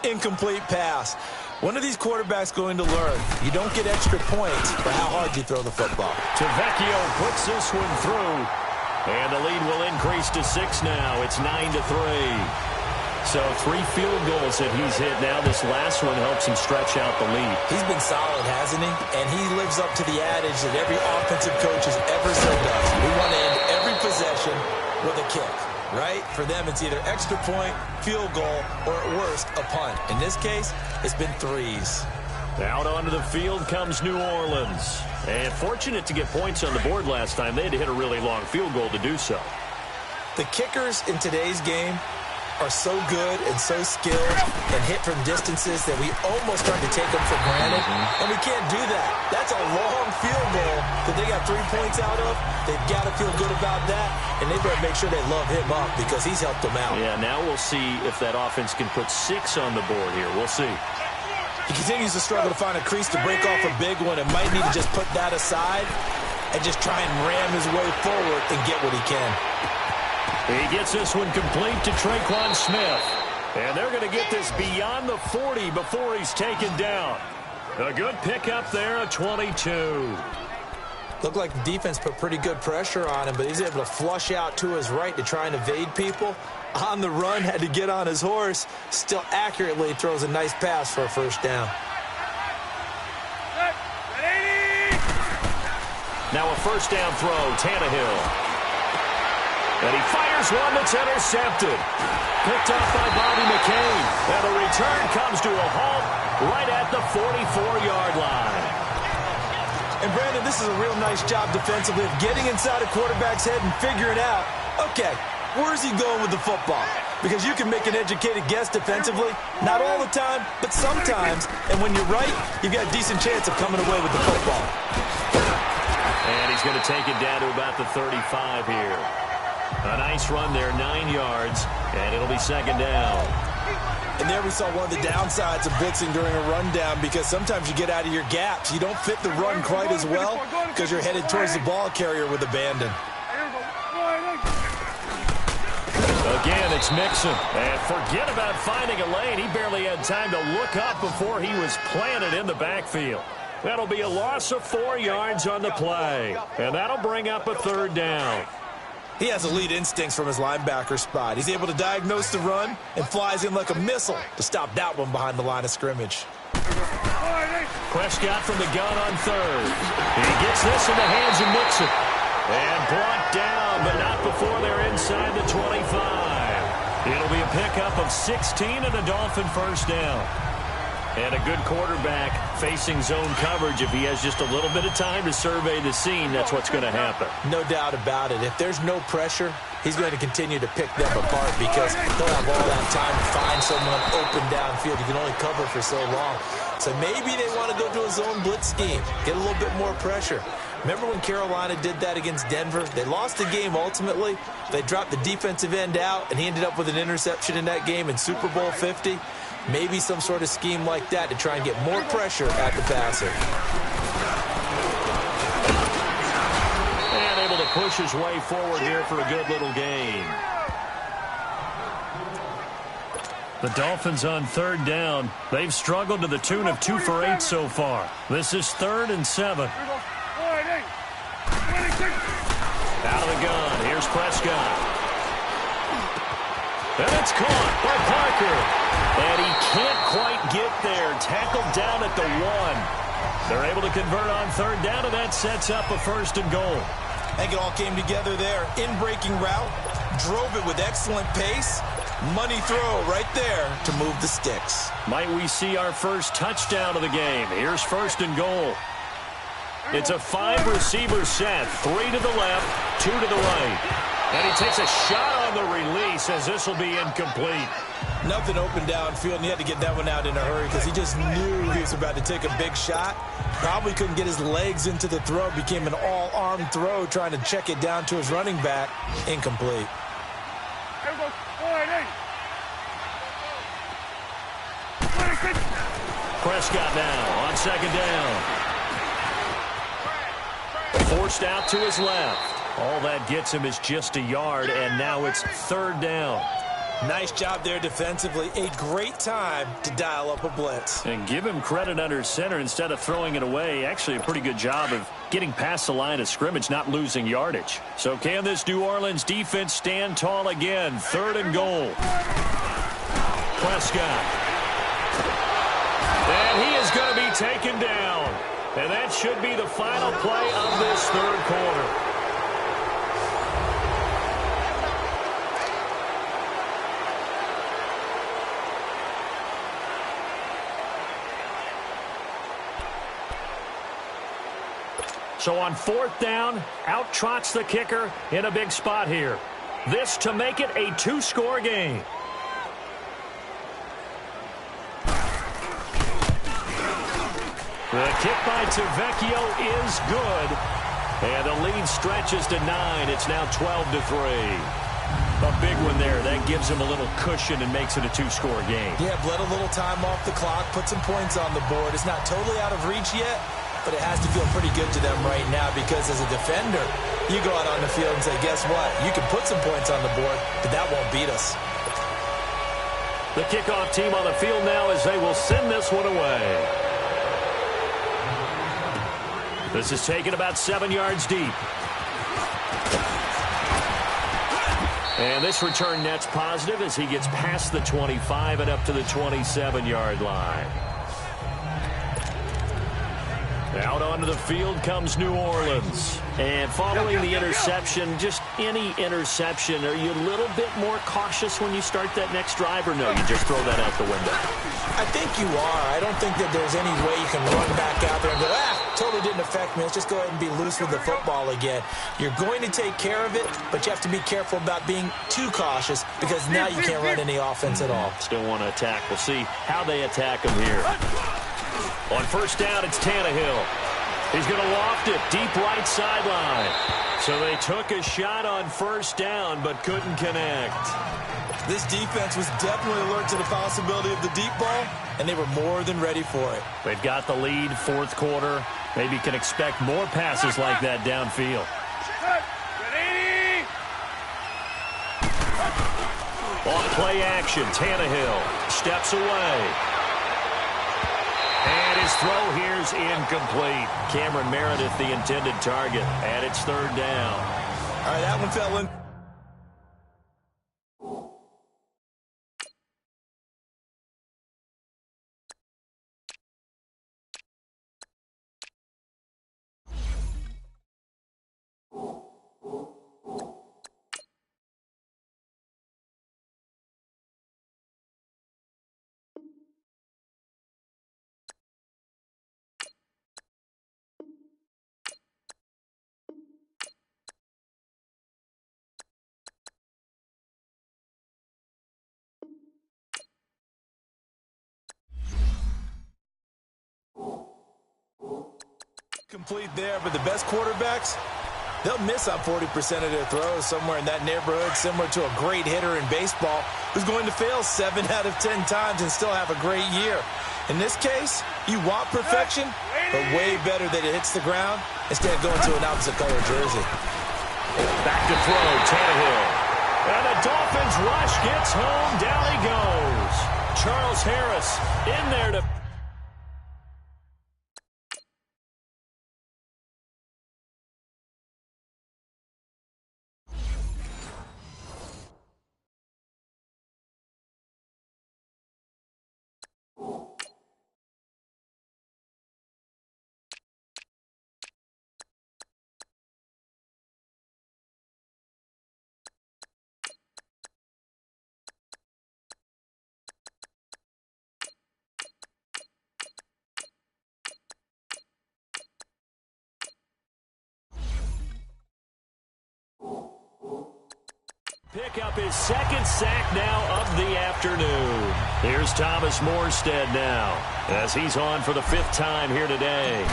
Incomplete pass. When are these quarterbacks going to learn? You don't get extra points for how hard you throw the football. Tavecchio puts this one through. And the lead will increase to 6 now. It's 9-3. So 3 field goals that he's hit now. This last one helps him stretch out the lead. He's been solid, hasn't he? And he lives up to the adage that every offensive coach has ever said to us. We want to end every possession with a kick, right? For them, it's either extra point, field goal, or at worst, a punt. In this case, it's been 3s. Out onto the field comes New Orleans. And fortunate to get points on the board last time. They had to hit a really long field goal to do so. The kickers in today's game are so good and so skilled and hit from distances that we almost start to take them for granted. And we can't do that. That's a long field goal that they got 3 points out of. They've got to feel good about that, and they better make sure they love him up because he's helped them out. Yeah, now we'll see if that offense can put 6 on the board here. We'll see. He continues to struggle to find a crease to break off a big one and might need to just put that aside and just try and ram his way forward and get what he can. He gets this one complete to Traquan Smith. And they're going to get this beyond the 40 before he's taken down. A good pickup there at 22. Looked like the defense put pretty good pressure on him, but he's able to flush out to his right to try and evade people. On the run, had to get on his horse. Still accurately throws a nice pass for a first down. Now a first down throw, Tannehill. And he fires one that's intercepted. Picked off by Bobby McCain. And the return comes to a halt right at the 44-yard line. And Brandon, this is a real nice job defensively of getting inside a quarterback's head and figuring out, okay, where's he going with the football? Because you can make an educated guess defensively. Not all the time, but sometimes. And when you're right, you've got a decent chance of coming away with the football. And he's going to take it down to about the 35 here. A nice run there, 9 yards, and it'll be second down. And there we saw one of the downsides of blitzing during a rundown, because sometimes you get out of your gaps. You don't fit the run quite as well because you're headed towards the ball carrier with abandon. Again, it's Mixon. And forget about finding a lane. He barely had time to look up before he was planted in the backfield. That'll be a loss of 4 yards on the play. And that'll bring up a third down. He has elite instincts from his linebacker spot. He's able to diagnose the run and flies in like a missile to stop that one behind the line of scrimmage. Prescott from the gun on third. He gets this in the hands of Mixon. And brought down, but not before they're inside the 25. It'll be a pickup of 16 and a Dolphin first down. And a good quarterback facing zone coverage. If he has just a little bit of time to survey the scene, that's what's going to happen. No doubt about it. If there's no pressure, he's going to continue to pick them apart because he'll have all that time to find someone open downfield. He can only cover for so long. So maybe they want to go to a zone blitz scheme, get a little bit more pressure. Remember when Carolina did that against Denver? They lost the game ultimately. They dropped the defensive end out, and he ended up with an interception in that game in Super Bowl 50. Maybe some sort of scheme like that to try and get more pressure at the passer. And able to push his way forward here for a good little gain. The Dolphins on third down. They've struggled to the tune of 2 for 8 so far. This is 3rd and 7. Out of the gun. Here's Prescott. And it's caught by Parker. And he can't quite get there. Tackled down at the 1. They're able to convert on third down, and that sets up a 1st and goal. I think it all came together there. In-breaking route. Drove it with excellent pace. Money throw right there to move the sticks. Might we see our first touchdown of the game? Here's 1st and goal. It's a 5-receiver set. 3 to the left, 2 to the right. And he takes a shot on the release as this will be incomplete. Nothing open downfield, and he had to get that one out in a hurry because he just knew he was about to take a big shot. Probably couldn't get his legs into the throw. Became an all-arm throw trying to check it down to his running back. Incomplete. Prescott now on second down. Forced out to his left. All that gets him is just a yard, and now it's 3rd down. Nice job there defensively. A great time to dial up a blitz. And give him credit under center instead of throwing it away. Actually, a pretty good job of getting past the line of scrimmage, not losing yardage. So can this New Orleans defense stand tall again? 3rd and goal. Prescott. And he is going to be taken down. And that should be the final play of this 3rd quarter. So on 4th down, out trots the kicker in a big spot here. This to make it a 2-score game. The kick by Tavecchio is good. And the lead stretches to 9. It's now 12-3. A big one there. That gives him a little cushion and makes it a 2-score game. Yeah, bled a little time off the clock, put some points on the board. It's not totally out of reach yet, but it has to feel pretty good to them right now because as a defender, you go out on the field and say, guess what? You can put some points on the board, but that won't beat us. The kickoff team on the field now as they will send this one away. This is taken about 7 yards deep. And this return net's positive as he gets past the 25 and up to the 27-yard line. Out onto the field comes New Orleans. And following the interception, just any interception, are you a little bit more cautious when you start that next drive, or no, you just throw that out the window? I think you are. I don't think that there's any way you can run back out there and go, totally didn't affect me. Let's just go ahead and be loose with the football again. You're going to take care of it, but you have to be careful about being too cautious because now you can't run any offense at all. Still want to attack. We'll see how they attack him here. On first down, it's Tannehill. He's going to loft it deep right sideline. So they took a shot on first down but couldn't connect. This defense was definitely alert to the possibility of the deep ball, and they were more than ready for it. They've got the lead, fourth quarter. Maybe can expect more passes like that downfield. On play action, Tannehill steps away. And his throw here's incomplete. Cameron Meredith, the intended target, and it's third down. All right, that one fell in. Complete there, but the best quarterbacks, they'll miss on 40% of their throws, somewhere in that neighborhood, similar to a great hitter in baseball who's going to fail 7 out of 10 times and still have a great year. In this case, you want perfection, but way better that it hits the ground instead of going to an opposite color jersey. Back to throw, Tannehill. And the Dolphins rush gets home. Down he goes. Charles Harris in there to... Pick up his second sack now of the afternoon. Here's Thomas Morstead now as he's on for the 5th time here today.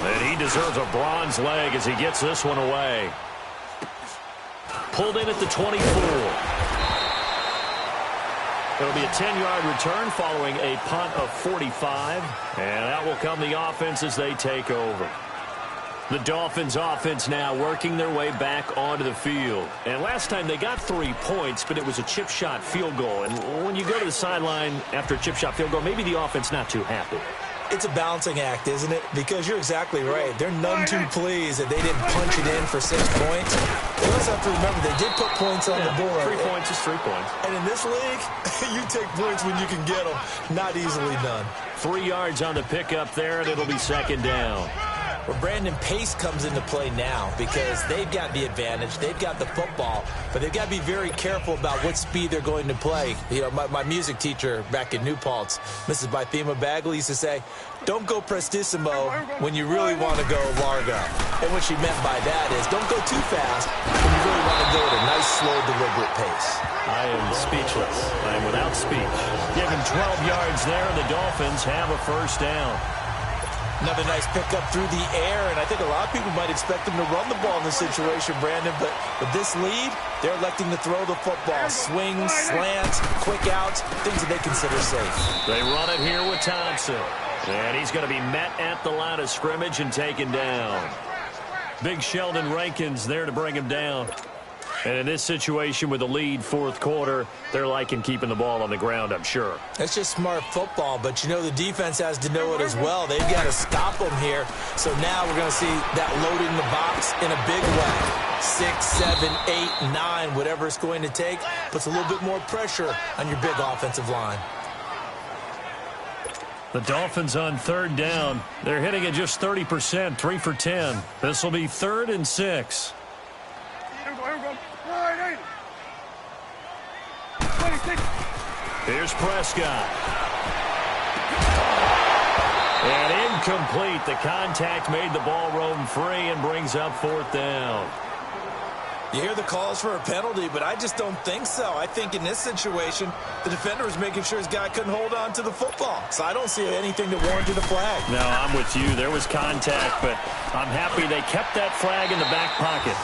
And he deserves a bronze leg as he gets this one away. Pulled in at the 24. It'll be a 10-yard return following a punt of 45. And that will come the offense as they take over. The Dolphins offense now working their way back onto the field. And last time they got 3 points, but it was a chip shot field goal. And when you go to the sideline after a chip shot field goal, maybe the offense not too happy. It's a balancing act, isn't it? Because you're exactly right. They're none too pleased that they didn't punch it in for 6 points. You also have to remember they did put points on the board. 3 points is 3 points. And in this league, you take points when you can get them. Not easily done. 3 yards on the pickup there, and it'll be second down. Well, Brandon, pace comes into play now because they've got the advantage. They've got the football, but they've got to be very careful about what speed they're going to play. You know, my music teacher back in New Paltz, Mrs. Bythema Bagley, used to say, don't go prestissimo when you really want to go largo. And what she meant by that is don't go too fast when you really want to go at a nice, slow, deliberate pace. I am speechless. I am without speech. Give him 12 yards there, and the Dolphins have a first down. Another nice pickup through the air, and I think a lot of people might expect them to run the ball in this situation, Brandon, but with this lead, they're electing to throw the football. Swings, slants, quick outs, things that they consider safe. They run it here with Thompson, and he's going to be met at the line of scrimmage and taken down. Big Sheldon Rankins there to bring him down. And in this situation with the lead, fourth quarter, they're liking keeping the ball on the ground, I'm sure. That's just smart football, but you know the defense has to know it as well. They've got to stop them here. So now we're going to see that loading the box in a big way. 6, 7, 8, 9, whatever it's going to take, puts a little bit more pressure on your big offensive line. The Dolphins on third down. They're hitting at just 30%, 3 for 10. This will be 3rd and 6. Here's Prescott. And incomplete. The contact made the ball roam free and brings up 4th down. You hear the calls for a penalty, but I just don't think so. I think in this situation, the defender was making sure his guy couldn't hold on to the football. So I don't see anything that warranted a flag. No, I'm with you. There was contact, but I'm happy they kept that flag in the back pocket.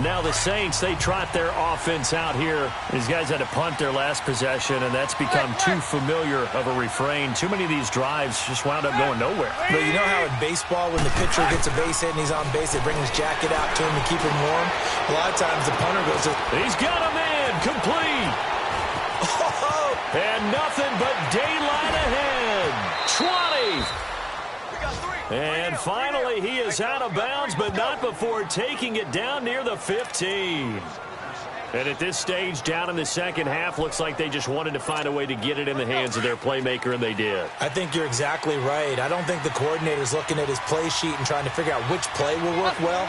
Now the Saints, they trot their offense out here. These guys had to punt their last possession, and that's become too familiar of a refrain. Too many of these drives just wound up going nowhere. But you know how in baseball, when the pitcher gets a base hit and he's on base, they bring his jacket out to him to keep him warm? A lot of times the punter goes to... He's got him in, complete. And nothing but daylight ahead. 20. And finally, he is out of bounds, but not before taking it down near the 15. And at this stage, down in the second half, looks like they just wanted to find a way to get it in the hands of their playmaker, and they did. I think you're exactly right. I don't think the coordinator's looking at his play sheet and trying to figure out which play will work well.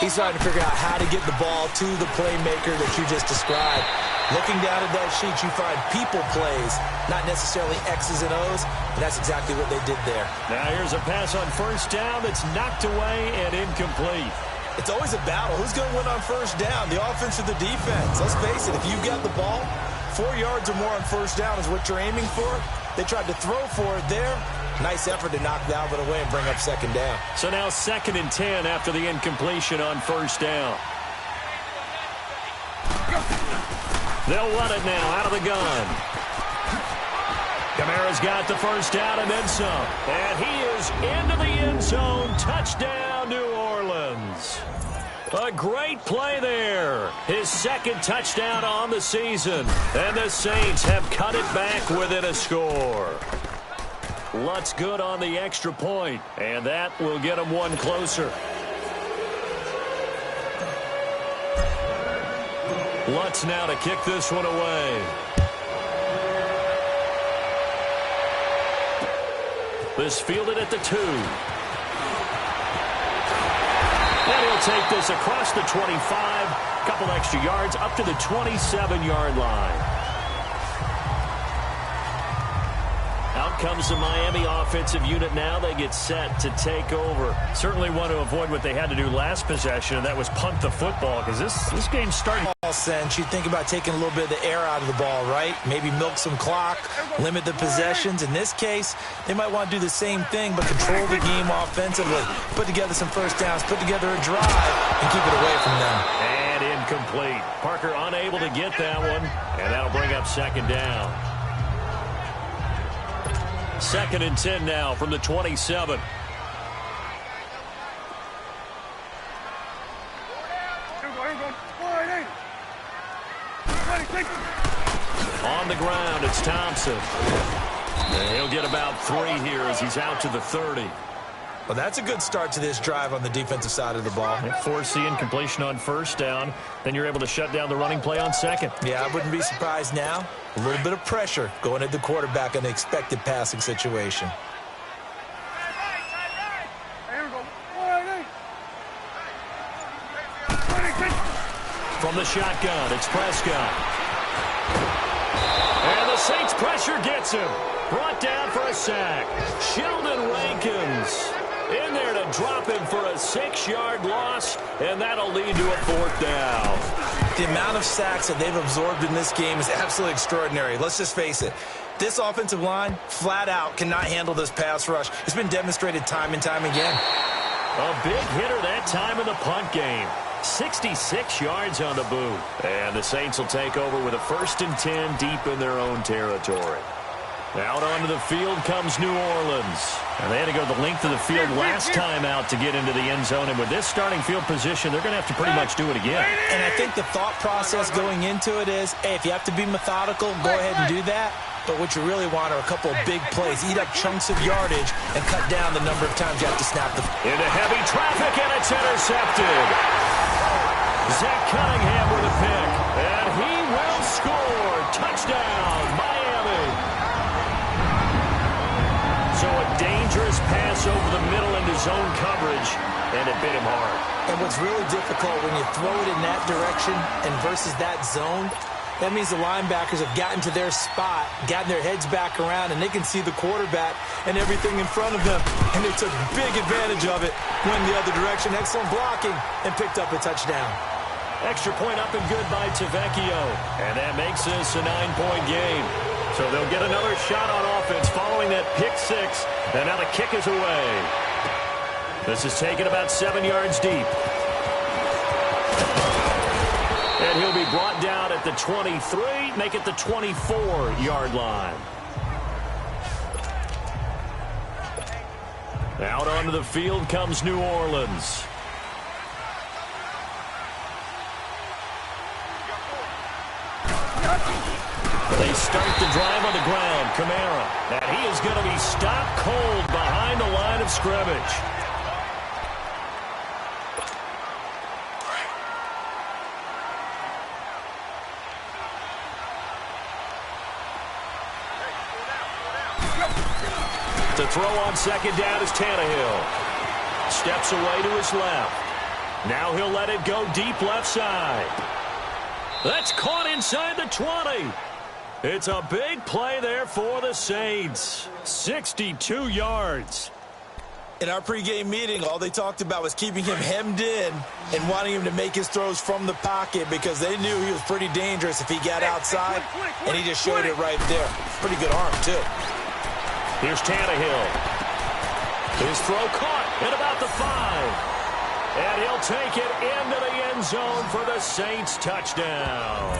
He's trying to figure out how to get the ball to the playmaker that you just described. Looking down at that sheet, you find people plays, not necessarily X's and O's, and that's exactly what they did there. Now here's a pass on 1st down that's knocked away and incomplete. It's always a battle. Who's going to win on 1st down, the offense or the defense? Let's face it, if you've got the ball, 4 yards or more on 1st down is what you're aiming for. They tried to throw for it there. Nice effort to knock Dalvin away and bring up 2nd down. So now 2nd and 10 after the incompletion on 1st down. They'll run it now out of the gun. Kamara's got the 1st down and then some. And he is into the end zone. Touchdown, New Orleans. A great play there. His 2nd touchdown on the season. And the Saints have cut it back within a score. Lutz good on the extra point. And that will get them one closer. Lutz now to kick this one away. This fielded at the 2. And he'll take this across the 25. Couple extra yards up to the 27-yard line. Out comes the Miami offensive unit now. They get set to take over. Certainly want to avoid what they had to do last possession, and that was punt the football, because this game's starting. Sense you think about taking a little bit of the air out of the ball, right? Maybe milk some clock, limit the possessions. In this case, they might want to do the same thing, but control the game offensively. Put together some 1st downs, put together a drive, and keep it away from them. And incomplete. Parker unable to get that one, and that'll bring up 2nd down. 2nd and 10 now from the 27. On the ground, it's Thompson. And he'll get about 3 here as he's out to the 30. Well, that's a good start to this drive on the defensive side of the ball. Force the incompletion on 1st down. Then you're able to shut down the running play on 2nd. Yeah, I wouldn't be surprised now. A little bit of pressure going at the quarterback in an expected passing situation. From the shotgun, it's Prescott. And the Saints pressure gets him. Brought down for a sack. Sheldon Rankins in there to drop him for a 6-yard loss, and that'll lead to a 4th down. The amount of sacks that they've absorbed in this game is absolutely extraordinary. Let's just face it. This offensive line, flat out, cannot handle this pass rush. It's been demonstrated time and time again. A big hitter that time in the punt game. 66 yards on the boot. And the Saints will take over with a 1st and 10 deep in their own territory. Out onto the field comes New Orleans. And they had to go the length of the field last time out to get into the end zone. And with this starting field position, they're going to have to pretty much do it again. And I think the thought process going into it is, hey, if you have to be methodical, go ahead and do that. But what you really want are a couple of big plays. Eat up chunks of yardage and cut down the number of times you have to snap the... Into heavy traffic, and it's intercepted. Zach Cunningham with a pick. And he will score. Touchdown, Miami. So a dangerous pass over the middle into zone coverage, and it bit him hard. And what's really difficult when you throw it in that direction and versus that zone, that means the linebackers have gotten to their spot, gotten their heads back around, and they can see the quarterback and everything in front of them. And they took big advantage of it, went the other direction, excellent blocking, and picked up a touchdown. Extra point up and good by Tavecchio. And that makes this a 9-point game. So they'll get another shot on offense following that pick six. And now the kick is away. This is taken about 7 yards deep. And he'll be brought down at the 23, make it the 24-yard line. Out onto the field comes New Orleans. They start the drive on the ground. Kamara. And he is going to be stopped cold behind the line of scrimmage. To throw on second down is Tannehill. Steps away to his left. Now he'll let it go deep left side. That's caught inside the 20. It's a big play there for the Saints. 62 yards. In our pregame meeting, all they talked about was keeping him hemmed in and wanting him to make his throws from the pocket because they knew he was pretty dangerous if he got outside, and he just showed it right there. Pretty good arm, too. Here's Tannehill. His throw caught at about the 5. And he'll take it into the end zone for the Saints touchdown.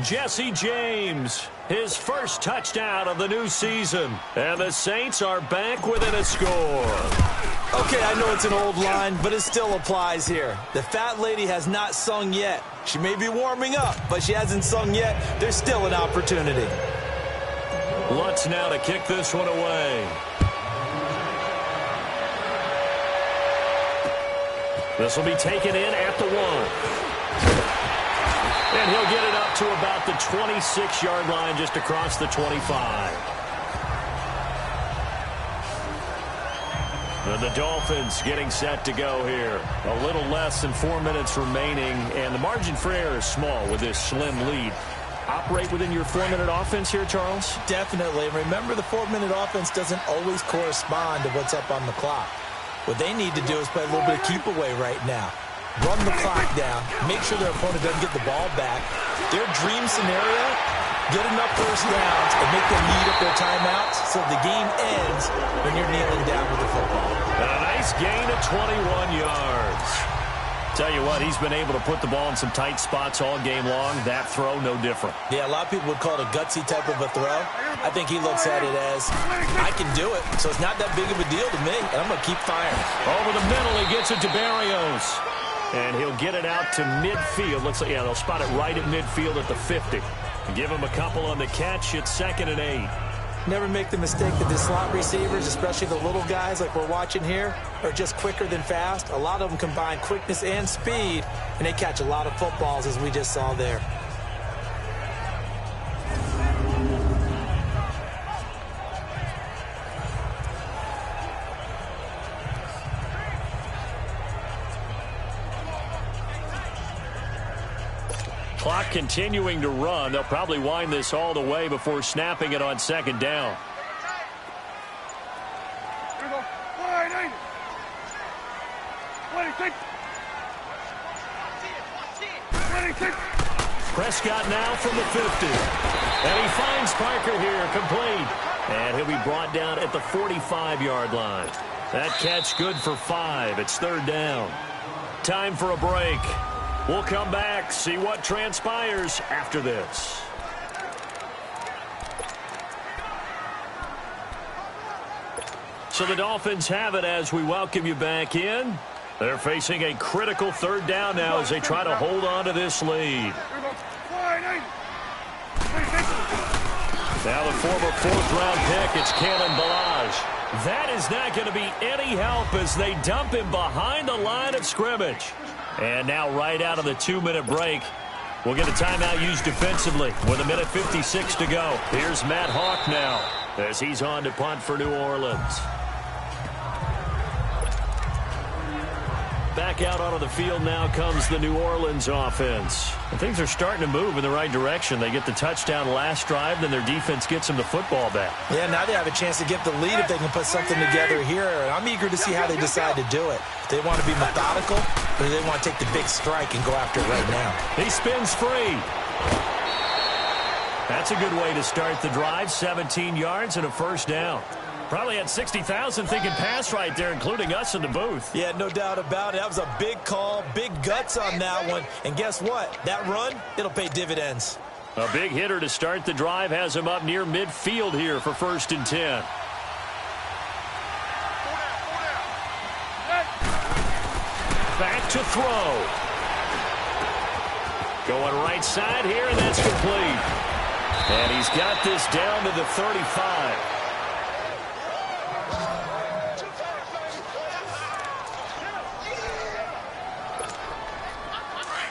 Jesse James, his first touchdown of the new season. And the Saints are back within a score. Okay, I know it's an old line, but it still applies here. The fat lady has not sung yet. She may be warming up, but she hasn't sung yet. There's still an opportunity. Lutz now to kick this one away. This will be taken in at the 1. And he'll get it up to about the 26-yard line just across the 25. And the Dolphins getting set to go here. A little less than 4 minutes remaining, and the margin for error is small with this slim lead. Operate within your 4-minute offense here, Charles? Definitely. Remember, the 4-minute offense doesn't always correspond to what's up on the clock. What they need to do is play a little bit of keep away right now. Run the clock down. Make sure their opponent doesn't get the ball back. Their dream scenario, get enough first downs and make them eat up their timeouts so the game ends when you're kneeling down with the football. A nice gain of 21 yards. Tell you what, he's been able to put the ball in some tight spots all game long. That throw, no different. Yeah, a lot of people would call it a gutsy type of a throw. I think he looks at it as, I can do it, so it's not that big of a deal to me, and I'm going to keep firing. Over the middle, he gets it to Barrios. And he'll get it out to midfield. Looks like, yeah, they'll spot it right at midfield at the 50. Give him a couple on the catch. It's 2nd and 8. Never make the mistake that the slot receivers, especially the little guys like we're watching here, are just quicker than fast. A lot of them combine quickness and speed, and they catch a lot of footballs, as we just saw there. Clock continuing to run. They'll probably wind this all the way before snapping it on 2nd down. Prescott now from the 50. And he finds Parker here, complete. And he'll be brought down at the 45-yard line. That catch good for 5. It's 3rd down. Time for a break. We'll come back, see what transpires after this. So the Dolphins have it as we welcome you back in. They're facing a critical 3rd down now as they try to hold on to this lead. Now the former 4th-round pick, it's Kalen Ballage. That is not going to be any help as they dump him behind the line of scrimmage. And now right out of the 2-minute break, we'll get a timeout used defensively with 1:56 to go. Here's Matt Hawk now as he's on to punt for New Orleans. Back out onto the field now comes the New Orleans offense. And things are starting to move in the right direction. They get the touchdown last drive, then their defense gets them the football back. Yeah, now they have a chance to get the lead if they can put something together here. And I'm eager to see how they decide to do it. They want to be methodical, or they want to take the big strike and go after it right now. He spins free. That's a good way to start the drive. 17 yards and a first down. Probably had 60,000 thinking pass right there, including us in the booth. Yeah, no doubt about it. That was a big call, big guts on that one. And guess what? That run, it'll pay dividends. A big hitter to start the drive has him up near midfield here for 1st and 10. Back to throw. Going right side here, and that's complete. And he's got this down to the 35.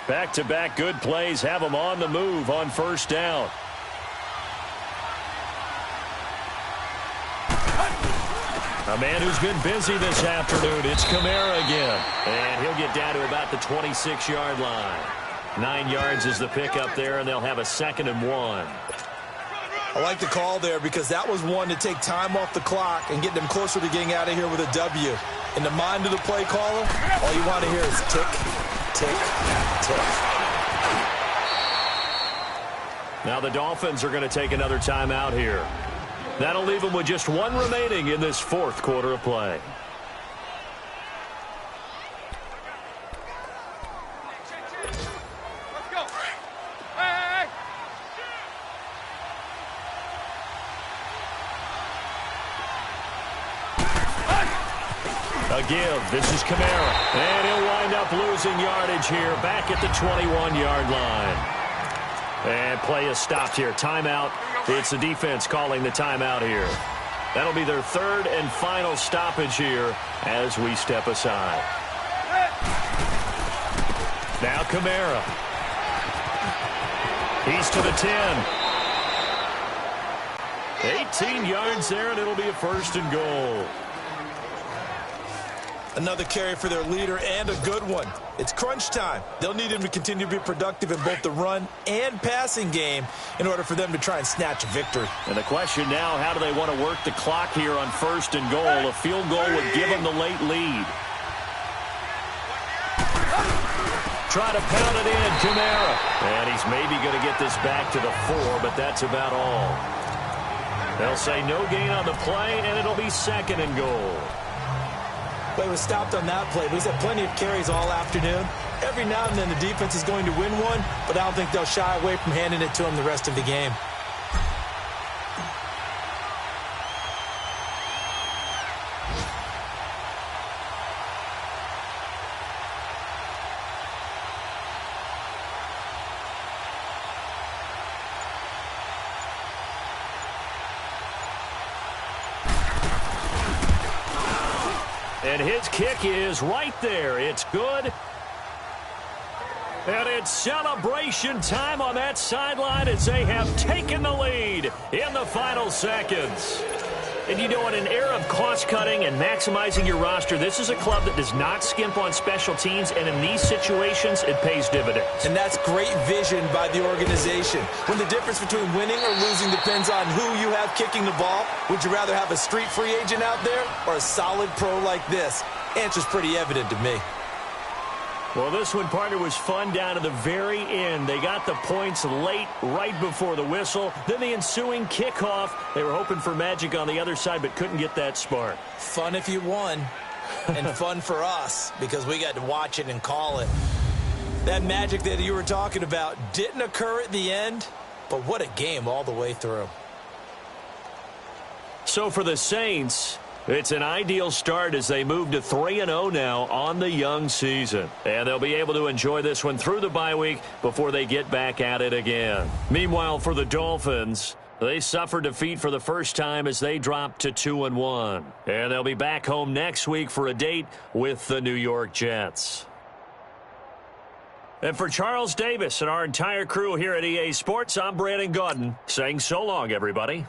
Back-to-back good plays have them on the move on 1st down. A man who's been busy this afternoon, it's Kamara again. And he'll get down to about the 26-yard line. 9 yards is the pickup there, and they'll have a 2nd and 1. I like the call there because that was one to take time off the clock and get them closer to getting out of here with a W. In the mind of the play caller, all you want to hear is tick, tick, tick. Now the Dolphins are going to take another timeout here. That'll leave them with just one remaining in this 4th quarter of play. A give. This is Kamara. And he'll wind up losing yardage here back at the 21-yard line. And play is stopped here. Timeout. It's the defense calling the timeout here. That'll be their 3rd and final stoppage here as we step aside. Now Kamara. He's to the 10. 18 yards there, and it'll be a 1st and goal. Another carry for their leader and a good one. It's crunch time. They'll need him to continue to be productive in both the run and passing game in order for them to try and snatch a victory. And the question now, how do they want to work the clock here on 1st and goal? A field goal would give them the late lead. Try to pound it in, Kamara. And he's maybe going to get this back to the 4, but that's about all. They'll say no gain on the play, and it'll be 2nd and goal. Play was stopped on that play, but he's had plenty of carries all afternoon. Every now and then the defense is going to win one, but I don't think they'll shy away from handing it to him the rest of the game. And his kick is right there. It's good. And it's celebration time on that sideline as they have taken the lead in the final seconds. And you know, in an era of cost-cutting and maximizing your roster, this is a club that does not skimp on special teams, and in these situations, it pays dividends. And that's great vision by the organization. When the difference between winning or losing depends on who you have kicking the ball, would you rather have a street free agent out there or a solid pro like this? Answer's pretty evident to me. Well, this one, partner, was fun down to the very end. They got the points late, right before the whistle. Then the ensuing kickoff. They were hoping for magic on the other side, but couldn't get that spark. Fun if you won, and fun for us, because we got to watch it and call it. That magic that you were talking about didn't occur at the end, but what a game all the way through. So for the Saints, it's an ideal start as they move to 3-0 now on the young season. And they'll be able to enjoy this one through the bye week before they get back at it again. Meanwhile, for the Dolphins, they suffered defeat for the first time as they dropped to 2-1. And they'll be back home next week for a date with the New York Jets. And for Charles Davis and our entire crew here at EA Sports, I'm Brandon Gaudin saying so long, everybody.